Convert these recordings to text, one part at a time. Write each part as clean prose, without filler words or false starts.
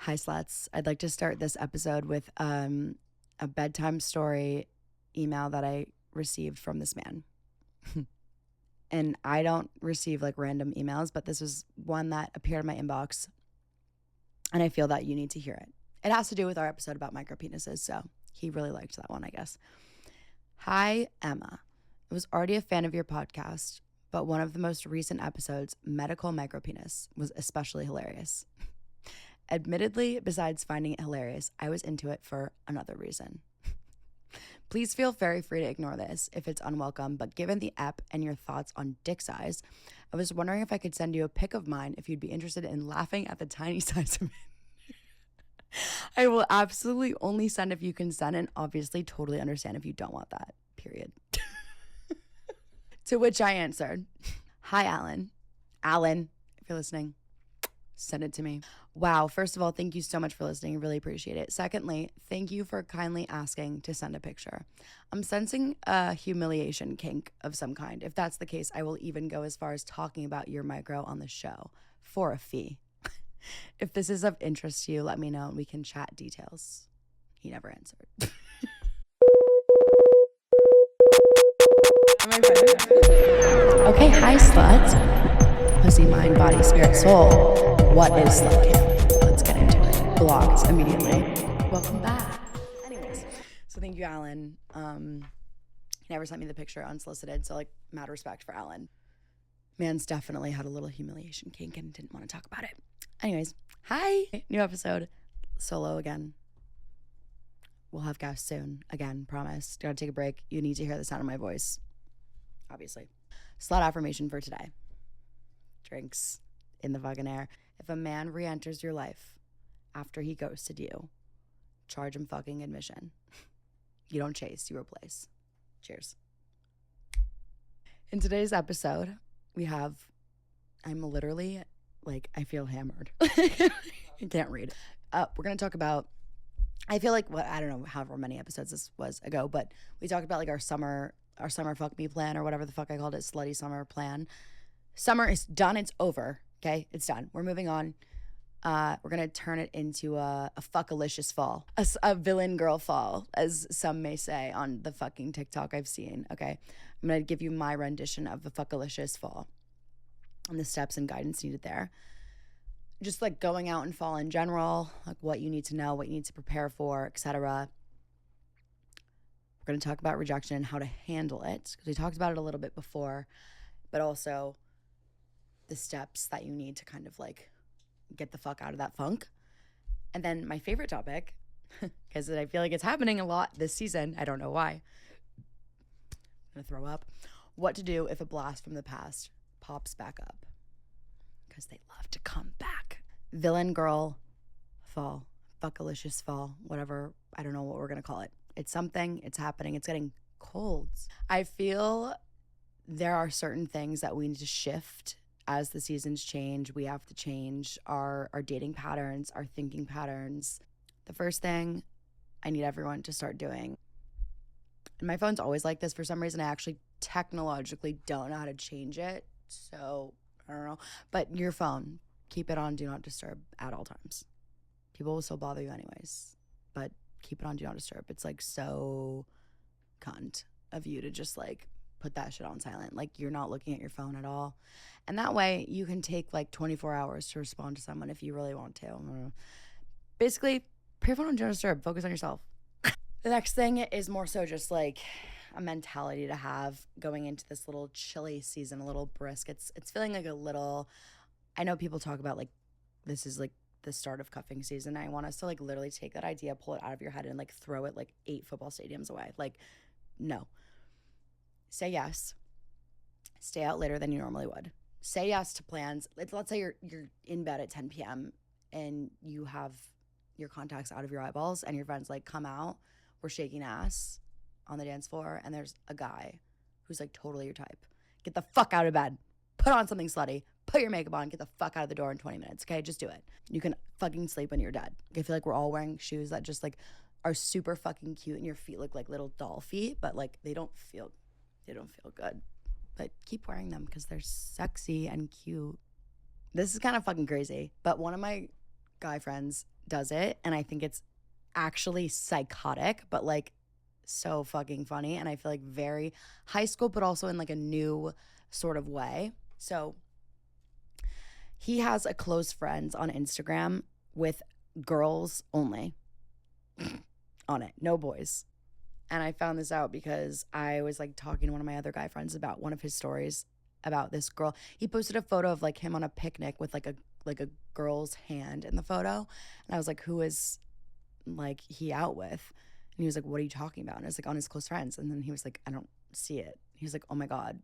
Hi, sluts. I'd like to start this episode with a bedtime story email that I received from this man. And I don't receive like random emails, but this was one that appeared in my inbox. And I feel that you need to hear it. It has to do with our episode about micropenises. So he really liked that one, I guess. Hi, Emma. I was already a fan of your podcast, but one of the most recent episodes, Medical Micropenis, was especially hilarious. Admittedly, besides finding it hilarious, I was into it for another reason. Please feel very free to ignore this if it's unwelcome, but given the ep and your thoughts on dick size, I was wondering if I could send you a pic of mine if you'd be interested in laughing at the tiny size of it. I will absolutely only send if you consent and obviously totally understand if you don't want that, period. To which I answered, hi, Alan. Alan, if you're listening, send it to me. Wow, first of all, thank you so much for listening. I really appreciate it. Secondly, thank you for kindly asking to send a picture. I'm sensing a humiliation kink of some kind. If that's the case, I will even go as far as talking about your micro on the show for a fee. If this is of interest to you, let me know and we can chat details. He never answered. Okay, hi, sluts. Pussy, mind, body, spirit, soul. What is slut camp? Let's get into it. Blocked immediately. Welcome back. Anyways, so thank you, Alan. He never sent me the picture unsolicited, so like mad respect for Alan. Man's definitely had a little humiliation kink and didn't want to talk about it. Anyways, hi. New episode. Solo again. We'll have guests soon. Again, promise. Gotta take a break. You need to hear the sound of my voice. Obviously. Slut affirmation for today. Drinks in the fucking air. If a man re-enters your life after he ghosted you, charge him fucking admission. You don't chase, you replace. Cheers. In today's episode, we have, I'm literally, like, I feel hammered. I can't read. We're going to talk about, I feel like, I don't know however many episodes this was ago, but we talked about like our summer fuck me plan or whatever the fuck I called it, slutty summer plan. Summer is done. It's over. Okay. It's done. We're moving on. We're going to turn it into a fuckalicious fall, a villain girl fall, as some may say on the fucking TikTok I've seen. Okay. I'm going to give you my rendition of the fuckalicious fall and the steps and guidance needed there. Just like going out and fall in general, like what you need to know, what you need to prepare for, etc. We're going to talk about rejection and how to handle it, because we talked about it a little bit before, but also the steps that you need to kind of like get the fuck out of that funk. And then my favorite topic, because I feel like it's happening a lot this season, I don't know why, I'm going to throw up, what to do if a blast from the past pops back up, because they love to come back. Villain girl fall, fuckalicious fall, whatever, I don't know what we're going to call it. It's something, it's happening, it's getting cold. I feel there are certain things that we need to shift as the seasons change. We have to change our dating patterns, our thinking patterns. The first thing I need everyone to start doing, and my phone's always like this for some reason, I actually technologically don't know how to change it, so I don't know, but your phone, keep it on do not disturb at all times. People will still bother you anyways, but keep it on do not disturb. It's like so cunt of you to just like put that shit on silent, like you're not looking at your phone at all, and that way you can take like 24 hours to respond to someone if you really want to. Basically, put your phone on do not disturb, focus on yourself. The next thing is more so just like a mentality to have going into this little chilly season, a little brisk. It's feeling like a little, I know people talk about like this is like the start of cuffing season. I want us to like literally take that idea, pull it out of your head and like throw it like 8 football stadiums away. Like, no. Say yes. Stay out later than you normally would. Say yes to plans. Let's say you're in bed at 10 p.m. and you have your contacts out of your eyeballs and your friend's like, come out, we're shaking ass on the dance floor, and there's a guy who's like totally your type. Get the fuck out of bed. Put on something slutty. Put your makeup on. Get the fuck out of the door in 20 minutes. Okay, just do it. You can fucking sleep when you're dead. I feel like we're all wearing shoes that just like are super fucking cute and your feet look like little doll feet, but like they don't feel good. But keep wearing them because they're sexy and cute. This is kind of fucking crazy, but one of my guy friends does it, and I think it's actually psychotic, but like so fucking funny. And I feel like very high school, but also in like a new sort of way. So he has a close friends on Instagram with girls only on it, no boys. And I found this out because I was like talking to one of my other guy friends about one of his stories about this girl. He posted a photo of like him on a picnic with like a girl's hand in the photo. And I was like, who is like he out with? And he was like, what are you talking about? And I was like, on his close friends. And then he was like, I don't see it. He was like, oh my God,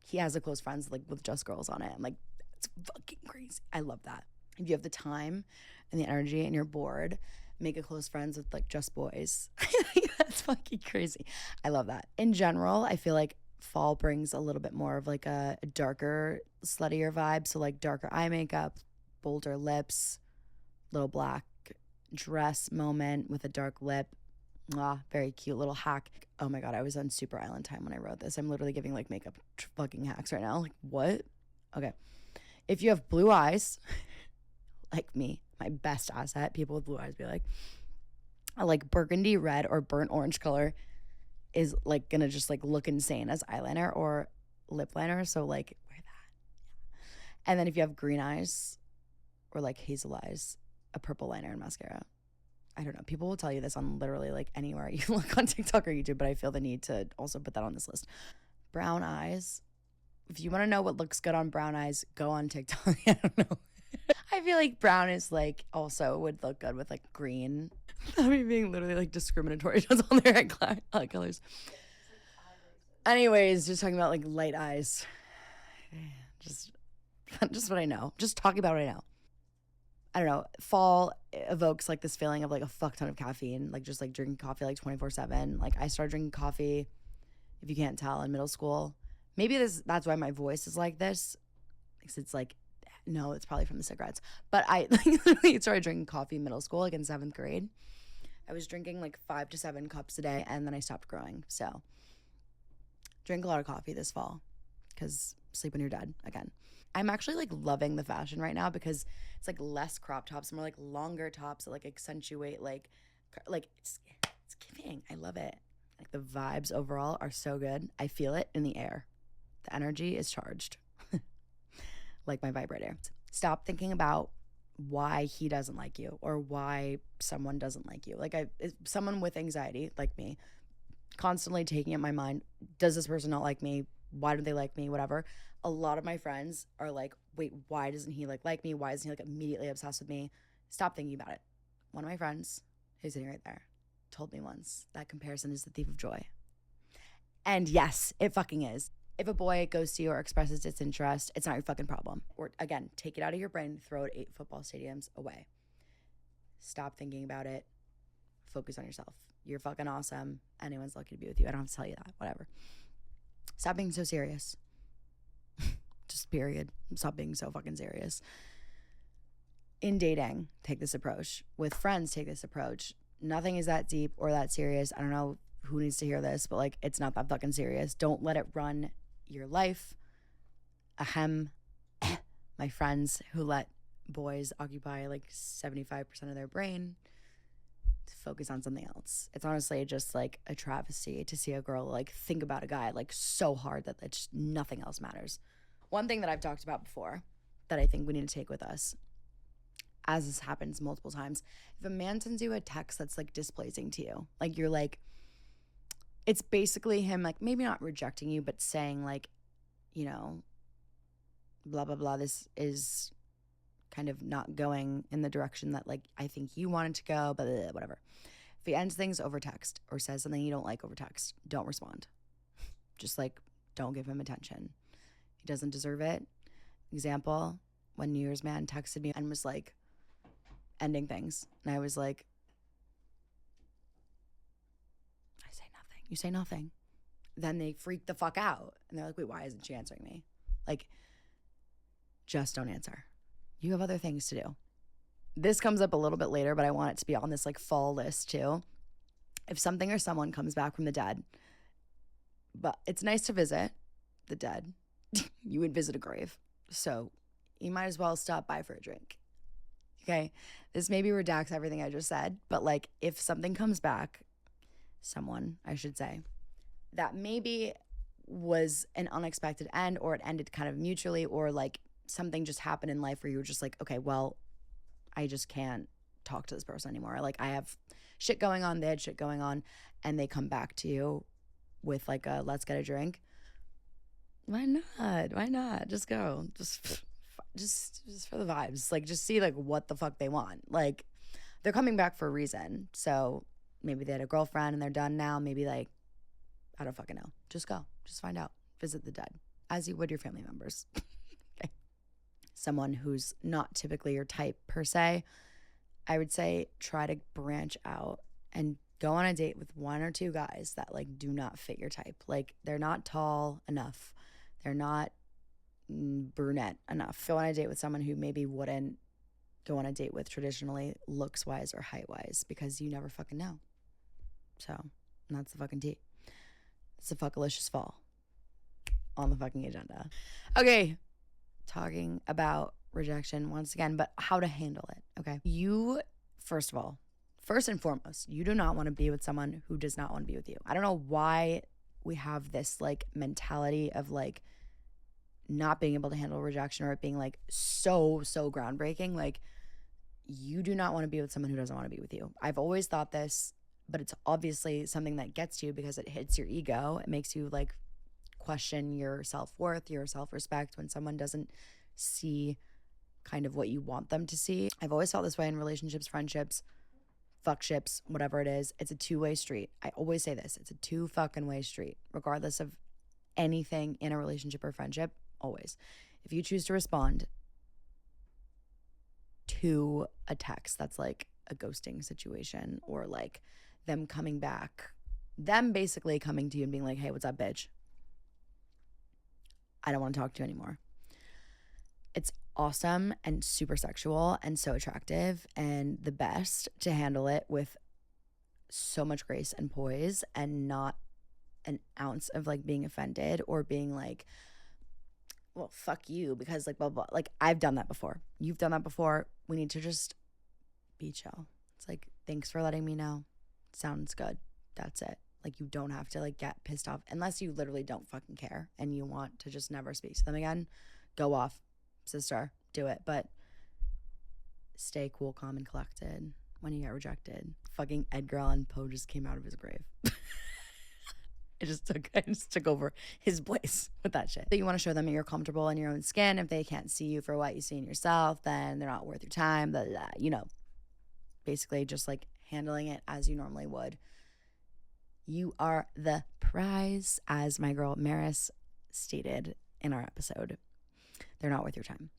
he has a close friends like with just girls on it. I'm like, that's fucking crazy. I love that. If you have the time and the energy and you're bored, make a close friends with like just boys. That's fucking crazy. I love that. In general, I feel like fall brings a little bit more of like a darker, sluttier vibe. So like darker eye makeup, bolder lips, little black dress moment with a dark lip. Very cute little hack. Oh my God, I was on Super Island time when I wrote this. I'm literally giving like makeup fucking hacks right now. Like what? Okay. If you have blue eyes, like me, my best asset, people with blue eyes be like, I like burgundy red or burnt orange color is like gonna just like look insane as eyeliner or lip liner. So like wear that. And then if you have green eyes or like hazel eyes, a purple liner and mascara. I don't know. People will tell you this on literally like anywhere you look on TikTok or YouTube, but I feel the need to also put that on this list. Brown eyes. If you want to know what looks good on brown eyes, go on TikTok. I don't know. I feel like brown is like also would look good with like green. Not me being literally like discriminatory just on their eye colors. Anyways, just talking about like light eyes. Just what I know. Just talking about what I know. I don't know. Fall evokes like this feeling of like a fuck ton of caffeine, like just like drinking coffee like 24/7. Like I started drinking coffee, if you can't tell, in middle school. Maybe that's why my voice is like this, because it's like, no, it's probably from the cigarettes. But I literally started drinking coffee in middle school, like in 7th grade. I was drinking like 5 to 7 cups a day, and then I stopped growing. So drink a lot of coffee this fall, because sleep when you're dead again. I'm actually like loving the fashion right now because it's like less crop tops, more like longer tops that like accentuate like it's giving. I love it. Like the vibes overall are so good. I feel it in the air. The energy is charged. Like my vibrator. Stop thinking about why he doesn't like you or why someone doesn't like you. Like someone with anxiety like me, constantly taking in my mind, does this person not like me? Why don't they like me? Whatever. A lot of my friends are like, wait, why doesn't he like me? Why isn't he like immediately obsessed with me? Stop thinking about it. One of my friends, who's sitting right there, told me once that comparison is the thief of joy. And yes, it fucking is. If a boy goes to you or expresses disinterest, it's not your fucking problem. Or again, take it out of your brain, throw it 8 football stadiums away. Stop thinking about it. Focus on yourself. You're fucking awesome. Anyone's lucky to be with you. I don't have to tell you that. Whatever. Stop being so serious. Just period. Stop being so fucking serious. In dating, take this approach. With friends, take this approach. Nothing is that deep or that serious. I don't know who needs to hear this, but like it's not that fucking serious. Don't let it run your life. Ahem. My friends who let boys occupy like 75% of their brain to focus on something else. It's honestly just like a travesty to see a girl like think about a guy like so hard that it's just nothing else matters. One thing that I've talked about before that I think we need to take with us, as this happens multiple times, if a man sends you a text that's like displeasing to you, like you're like, it's basically him like maybe not rejecting you, but saying like, you know, blah, blah, blah, this is kind of not going in the direction that like I think you wanted to go, blah, blah, blah, whatever. If he ends things over text or says something you don't like over text, don't respond. Just like don't give him attention. He doesn't deserve it. Example, when New Year's man texted me and was like ending things, and I was like, I say nothing. You say nothing. Then they freak the fuck out and they're like, wait, why isn't she answering me? Like, just don't answer. You have other things to do. This comes up a little bit later, but I want it to be on this like fall list too. If something or someone comes back from the dead, but it's nice to visit the dead. You would visit a grave. So you might as well stop by for a drink. Okay. This maybe redacts everything I just said, but like if something comes back, someone, I should say, that maybe was an unexpected end, or it ended kind of mutually, or like something just happened in life where you were just like, okay, well, I just can't talk to this person anymore. Like I have shit going on, they had shit going on, and they come back to you with like a let's get a drink. Why not? Why not? Just go. Just for the vibes. Like just see like what the fuck they want. Like they're coming back for a reason. So maybe they had a girlfriend and they're done now. Maybe like I don't fucking know. Just go. Just find out. Visit the dead as you would your family members. Okay. Someone who's not typically your type per se, I would say try to branch out and go on a date with one or two guys that like do not fit your type. Like they're not tall enough. They're not brunette enough. Go on a date with someone who maybe wouldn't go on a date with traditionally looks wise or height wise, because you never fucking know. So that's the fucking tea. It's a FCKALICIOUS FALL on the fucking agenda. Okay, talking about rejection once again, but how to handle it. Okay, you, first of all, first and foremost, you do not want to be with someone who does not want to be with you. I don't know why we have this like mentality of like not being able to handle rejection, or it being like so groundbreaking. Like you do not want to be with someone who doesn't want to be with you. I've always thought this, but it's obviously something that gets you because it hits your ego. It makes you like question your self-worth, your self-respect when someone doesn't see kind of what you want them to see. I've always felt this way in relationships, friendships, fuckships, whatever it is. It's a two-way street. I always say this. It's a two fucking way street, regardless of anything in a relationship or friendship. Always. If you choose to respond to a text that's like a ghosting situation, or like them coming back, them basically coming to you and being like, hey, what's up, bitch? I don't want to talk to you anymore. It's awesome and super sexual and so attractive and the best to handle it with so much grace and poise and not an ounce of like being offended or being like, well, fuck you because like blah, blah. Like I've done that before. You've done that before. We need to just be chill. It's like, thanks for letting me know. Sounds good. That's it. Like you don't have to like get pissed off unless you literally don't fucking care and you want to just never speak to them again. Go off, sister. Do it. But stay cool, calm, and collected when you get rejected. Fucking Edgar Allan Poe just came out of his grave. I just took over his place with that shit. So you want to show them that you're comfortable in your own skin. If they can't see you for what you see in yourself, then they're not worth your time. Blah, blah, blah. You know, basically just like handling it as you normally would. You are the prize, as my girl Maris stated in our episode. They're not worth your time.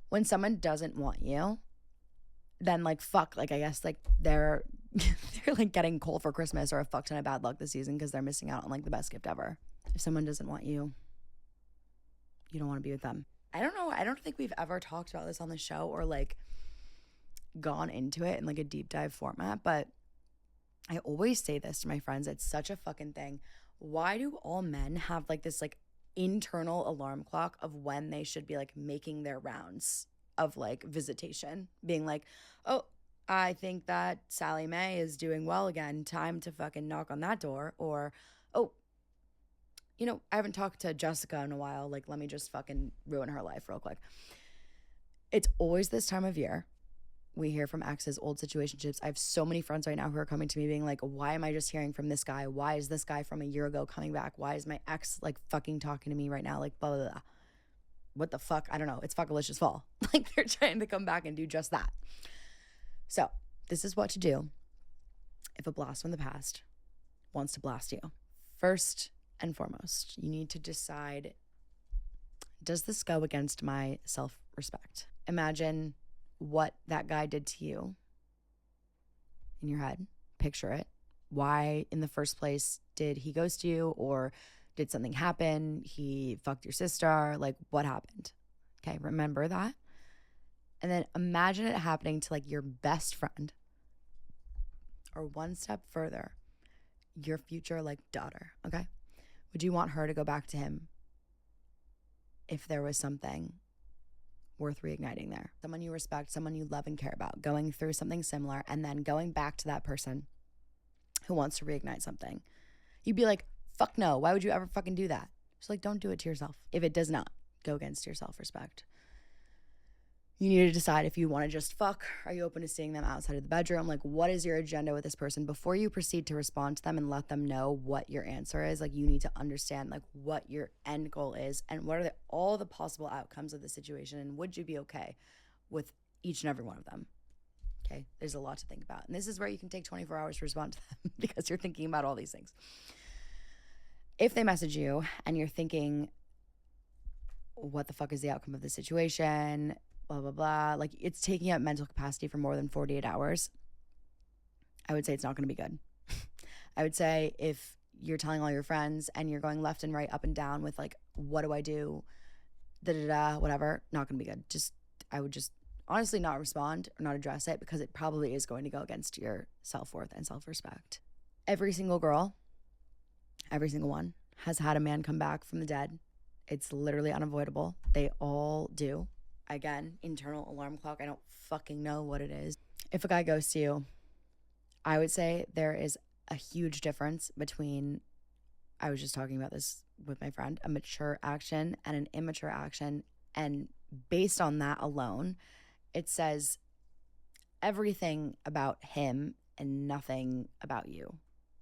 When someone doesn't want you, then like fuck, like I guess like they're like getting cold for Christmas or a fuck ton of bad luck this season because they're missing out on like the best gift ever. If someone doesn't want you, you don't want to be with them. I don't know. I don't think we've ever talked about this on the show or like gone into it in like a deep dive format, but I always say this to my friends. It's such a fucking thing. Why do all men have like this like internal alarm clock of when they should be like making their rounds of like visitation, being like, oh, I think that Sally Mae is doing well again. Time to fucking knock on that door. Or, oh, you know, I haven't talked to Jessica in a while. Like, let me just fucking ruin her life real quick. It's always this time of year. We hear from exes, old situationships. I have so many friends right now who are coming to me being like, why am I just hearing from this guy? Why is this guy from a year ago coming back? Why is my ex like fucking talking to me right now? Like, blah, blah, blah. What the fuck? I don't know. It's FCKALICIOUS FALL. Like they're trying to come back and do just that. So this is what to do if a blast from the past wants to blast you. First and foremost, you need to decide, does this go against my self-respect? Imagine what that guy did to you in your head. Picture it. Why in the first place did he ghost you, or did something happen? He fucked your sister? Like what happened? Okay, remember that. And then imagine it happening to like your best friend, or one step further, your future like daughter, okay? Would you want her to go back to him if there was something worth reigniting there. Someone you respect, someone you love and care about, going through something similar, and then going back to that person who wants to reignite something. You'd be like, fuck no, why would you ever fucking do that? Just like, don't do it to yourself. If it does not go against your self-respect. You need to decide if you want to just fuck. Are you open to seeing them outside of the bedroom? Like, what is your agenda with this person? Before you proceed to respond to them and let them know what your answer is, like, you need to understand, like, what your end goal is and what are all the possible outcomes of the situation, and would you be okay with each and every one of them? Okay, there's a lot to think about. And this is where you can take 24 hours to respond to them because you're thinking about all these things. If they message you and you're thinking, what the fuck is the outcome of the situation? Blah, blah, blah. Like, it's taking up mental capacity for more than 48 hours. I would say it's not going to be good. I would say if you're telling all your friends and you're going left and right, up and down with like, what do I do? Da-da-da, whatever. Not going to be good. I would just honestly not respond or not address it because it probably is going to go against your self-worth and self-respect. Every single girl, every single one, has had a man come back from the dead. It's literally unavoidable. They all do. Again, internal alarm clock. I don't fucking know what it is. If a guy ghosts you, I would say there is a huge difference between, I was just talking about this with my friend, a mature action and an immature action. And based on that alone, it says everything about him and nothing about you.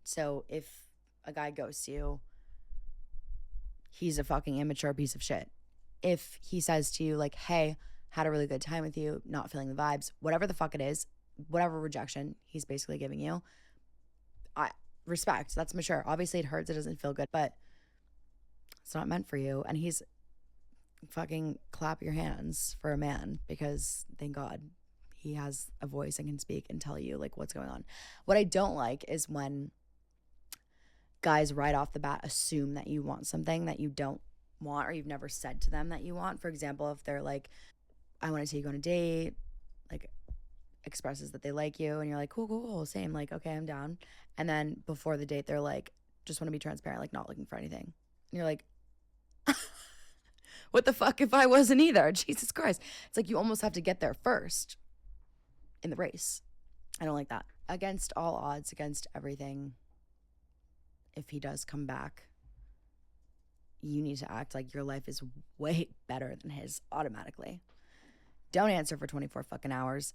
So if a guy ghosts you, he's a fucking immature piece of shit. If he says to you, like, hey, had a really good time with you, not feeling the vibes, whatever the fuck it is, whatever rejection he's basically giving you, I respect. That's mature. Obviously, it hurts. It doesn't feel good, but it's not meant for you. And he's fucking clap your hands for a man because thank God he has a voice and can speak and tell you, like, what's going on. What I don't like is when guys right off the bat assume that you want something that you don't want or you've never said to them that you want. For example, if they're like, I want to take you on a date, like expresses that they like you and you're like, cool, same, like, okay, I'm down. And then before the date, they're like, just want to be transparent, like not looking for anything. And you're like, what the fuck if I wasn't either? Jesus Christ. It's like you almost have to get there first in the race. I don't like that. Against all odds, against everything, if he does come back, you need to act like your life is way better than his automatically. Don't answer for 24 fucking hours.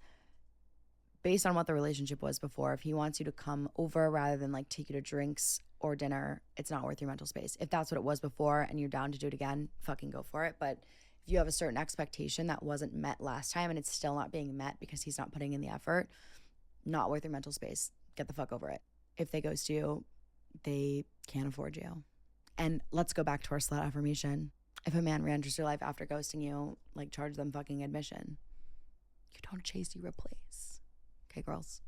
Based on what the relationship was before, if he wants you to come over rather than like take you to drinks or dinner, it's not worth your mental space. If that's what it was before and you're down to do it again, fucking go for it. But if you have a certain expectation that wasn't met last time and it's still not being met because he's not putting in the effort, not worth your mental space. Get the fuck over it. If they ghost you, they can't afford you. And let's go back to our slut affirmation. If a man re-enters your life after ghosting you, like, charge them fucking admission. You don't chase, you replace. Okay, girls?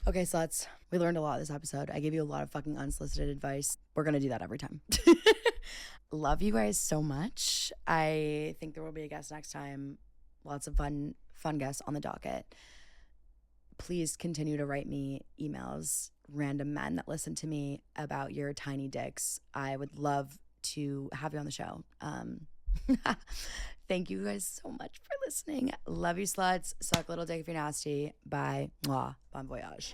Okay, sluts. We learned a lot this episode. I gave you a lot of fucking unsolicited advice. We're going to do that every time. Love you guys so much. I think there will be a guest next time. Lots of fun guests on the docket. Please continue to write me emails, random men that listen to me, about your tiny dicks. I would love to have you on the show. Thank you guys so much for listening. Love you, sluts. Suck little dick if you're nasty. Bye. Mwah. Bon voyage.